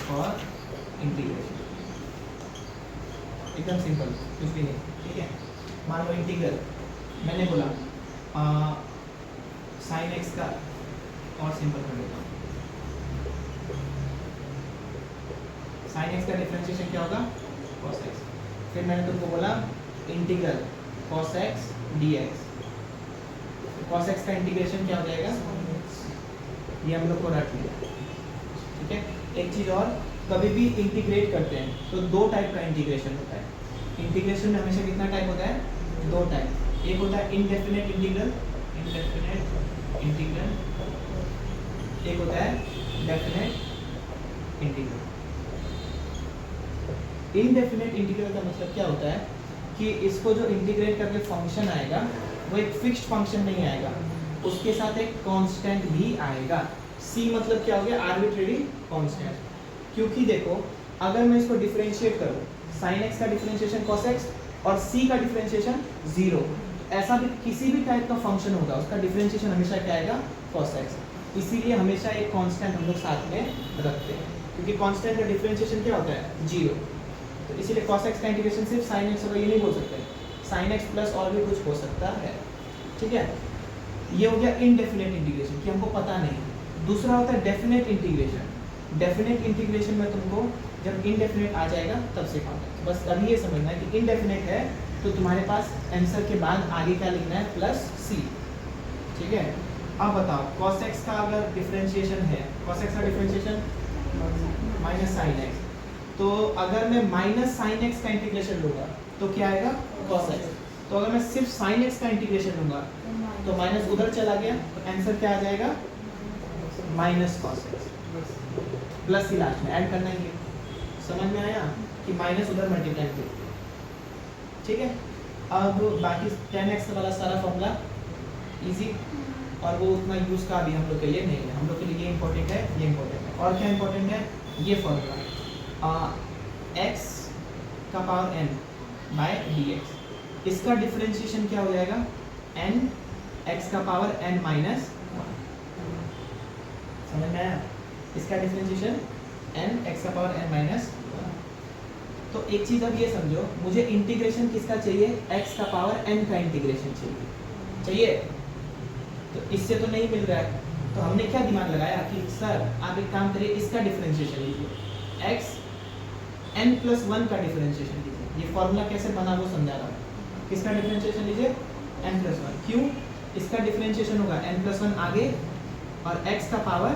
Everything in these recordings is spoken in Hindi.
For integration. एकदम सिंपल, कुछ भी नहीं, ठीक है। मान लो इंटीग्रल मैंने बोला साइन एक्स का, और सिंपल कर देता हूँ, साइन एक्स का डिफरेंशिएशन क्या होगा, कॉस एक्स। फिर मैंने तुमको बोला integral cos x D x, cos x का इंटीग्रेशन क्या हो जाएगा, ये हम लोग को रट लिया, ठीक है। एक चीज़ और, कभी भी इंटीग्रेट करते हैं तो दो टाइप का इंटीग्रेशन होता है। इंटीग्रेशन में हमेशा कितना टाइप होता है, दो टाइप। एक होता है इनडेफिनेट इंटीग्रल, इनडेफिनेट इंटीग्रल, एक होता है डेफिनेट इंटीग्रल। इनडेफिनेट इंटीग्रल का मतलब क्या होता है कि इसको जो इंटीग्रेट करके फंक्शन आएगा वो एक फिक्स्ड फंक्शन नहीं आएगा, उसके साथ एक कांस्टेंट भी आएगा। सी मतलब क्या हो गया, आर्बिट्रेरी कांस्टेंट। क्योंकि देखो अगर मैं इसको डिफरेंशिएट करूं, sin x का डिफरेंशिएशन cos x और c का डिफरेंशिएशन 0, ऐसा भी किसी भी टाइप का फंक्शन होगा उसका डिफरेंशिएशन हमेशा क्या आएगा, cos x। इसीलिए हमेशा एक कांस्टेंट हम लोग साथ में रखते हैं, क्योंकि कांस्टेंट का डिफरेंशिएशन क्या होता है, 0। तो इसीलिए cos x का इंटीग्रेशन सिर्फ sin x होगा, ये नहीं बोल सकते, sin x प्लस और भी कुछ हो सकता है, ठीक है। ये हो गया इनडेफिनेट इंटीग्रेशन कि हमको पता नहीं। दूसरा होता है डेफिनेट इंटीग्रेशन। डेफिनेट इंटीग्रेशन में तुमको जब इनडेफिनेट आ जाएगा तब सिखाऊंगा, बस अभी ये समझना है कि इनडेफिनेट है तो तुम्हारे पास आंसर के बाद आगे क्या लिखना है, प्लस सी, ठीक है। अब बताओ cos x का अगर डिफरेंशिएशन है, cos x का डिफरेंशिएशन माइनस साइन एक्स, तो अगर मैं माइनस साइन एक्स का इंटीग्रेशन लूँगा तो क्या आएगा, cos x। तो अगर मैं सिर्फ साइन एक्स का इंटीग्रेशन लूँगा तो माइनस उधर चला गया, तो आंसर क्या आ जाएगा, माइनस cos x, प्लस ही लास्ट में ऐड करना ही है। समझ में आया कि माइनस उधर मल्टीप्लाई किया, ठीक है। अब बाकी 10x वाला सारा फॉर्मूला इजी, और वो उतना यूज़ का भी हम लोग के लिए नहीं है, हम लोग के लिए ये इंपॉर्टेंट है, ये इंपॉर्टेंट है। और क्या इंपॉर्टेंट है, ये फॉर्मूला x का पावर n बाय dx, इसका डिफरेंशिएशन क्या हो जाएगा, n x का पावर n माइनस 1। समझ में आया, इसका डिफरेंशिएशन n x का पावर n माइनस 1। तो एक चीज़ अब ये समझो, मुझे इंटीग्रेशन किसका चाहिए, x का पावर n का इंटीग्रेशन चाहिए, तो इससे तो नहीं मिल रहा है। तो हमने क्या दिमाग लगाया कि सर आप एक काम करिए, इसका डिफरेंशिएशन लीजिए, x n प्लस 1 का डिफरेंशिएशन लीजिए। ये फॉर्मूला कैसे बना वो समझा रहा हूँ। किसका डिफरेंशिएशन लीजिए, n प्लस 1। क्यों, इसका डिफरेंशिएशन होगा n प्लस 1 आगे, और x का power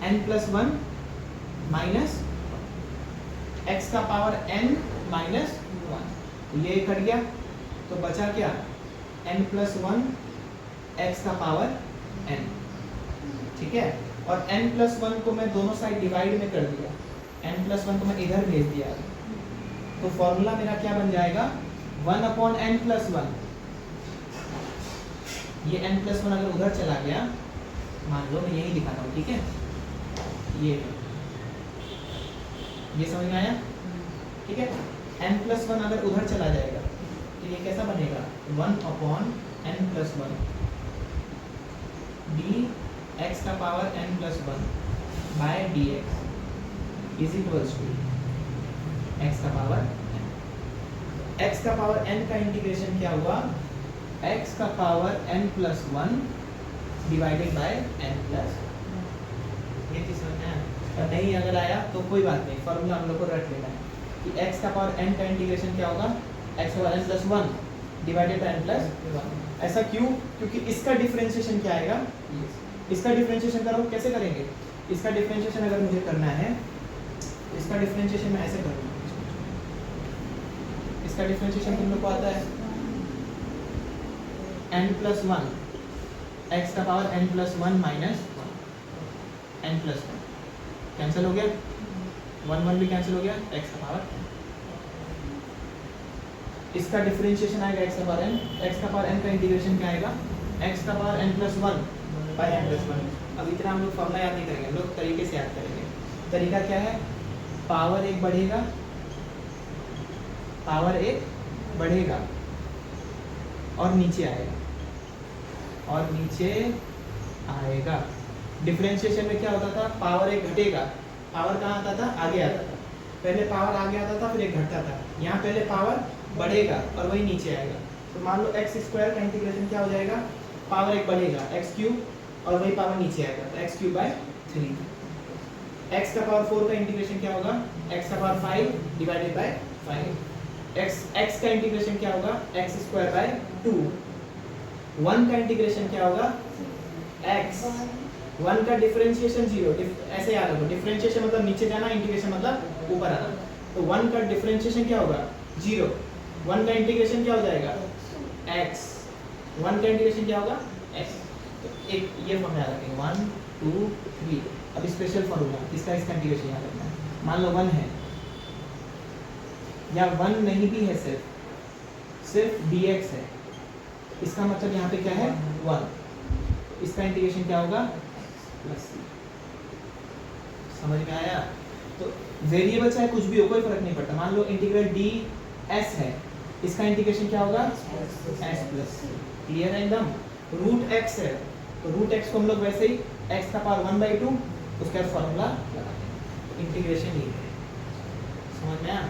n plus 1 minus x का पावर n माइनस 1, तो ये कट गया, तो बचा क्या, n प्लस 1 x का पावर n, ठीक है। और n प्लस 1 को मैं दोनों साइड डिवाइड में कर दिया, n प्लस 1 को मैं इधर भेज दिया, तो फॉर्मूला मेरा क्या बन जाएगा, 1/n प्लस 1। ये n प्लस 1 अगर उधर चला गया, मान लो मैं यही दिखाता हूँ, ठीक है, ये समझ में आया, ठीक है। n प्लस 1 अगर उधर चला जाएगा तो ये कैसा बनेगा, 1/n प्लस 1 डी x का power n plus 1 by D X is equals to x का पावर n। x का पावर n का इंटीग्रेशन क्या हुआ, x का power n plus 1 divided by n plus, ये चीज समझ में आया। और नहीं अगर आया तो कोई बात नहीं, फॉर्मूला हम लोग को रट लेना है कि x का पावर n का इंटीग्रेशन क्या होगा, x का power n plus 1 divided by n plus 1। ऐसा क्यों, क्योंकि इसका डिफरेंशिएशन क्या आएगा, इसका डिफरेंशिएशन करो, कैसे करेंगे, इसका डिफरेंशिएशन अगर मुझे करना है, इसका डिफरेंशिएशन मैं ऐसे करूँगा, इसका डिफरेंशिएशन तुम लोग को आता है n प्लस 1 x का power n plus 1 minus 1, n plus 1 cancel हो गया, 1 भी कैंसिल हो गया, x का पावर n। इसका डिफरेंशिएशन आएगा x का पावर n, x का पावर n का इंटीग्रेशन क्या आएगा, x का power n plus 1 by n plus 1। अब इतना हम लोग फॉर्मूला याद नहीं करेंगे, हम लोग तरीके से याद करेंगे। तरीका क्या है, पावर एक बढ़ेगा, पावर एक बढ़ेगा और नीचे आएगा, और नीचे आएगा। डिफरेंशिएशन में क्या होता था, पावर एक घटेगा पावर कहाँ आता था, आगे आता था। पहले पावर आगे आता था फिर एक घटता था, यहाँ पहले पावर बढ़ेगा और वही नीचे आएगा। तो मान लो एक्स स्क्वायर का इंटीग्रेशन क्या हो जाएगा, पावर एक बढ़ेगा एक्स क्यूब और वही पावर नीचे आएगा, तो एक्स क्यूब बाय 3। एक्स का पावर 4 का इंटीग्रेशन क्या होगा, एक्स का पावर 5 डिवाइडेड बाय 5। एक्स का इंटीग्रेशन क्या होगा, एक्स स्क्वायर बाय 2। 1 का इंटीग्रेशन क्या होगा, एक्स। 1 का डिफरेंशिएशन 0, ऐसे याद रखो, डिफरेंशिएशन मतलब नीचे जाना, इंटीग्रेशन मतलब ऊपर आना। तो 1 का डिफरेंशिएशन क्या होगा, 0। 1 का इंटीग्रेशन क्या हो जाएगा, x। 1 का इंटीग्रेशन क्या होगा, x। तो एक ये फॉर्मूला याद रखेंगे, 1 2 3। अब स्पेशल फॉर्मूला इसका इंटीग्रेशन याद रखना है। मान लो 1 है या 1 नहीं भी है, सिर्फ dx है, इसका मतलब यहाँ पे क्या है 1। इसका इंटीग्रेशन क्या होगा, प्लस c। समझ में आया। तो वेरिएबल चाहे कुछ भी हो कोई फर्क नहीं पड़ता। मान लो इंटीग्रल ds है, इसका इंटीग्रेशन क्या होगा, s प्लस c। क्लियर है एकदम। रूट x है, तो रूट x को हम लोग वैसे ही x का पावर 1/2 उसका फॉर्मूला लगा देंगे, इंटीग्रेशन ही है। समझ में आया।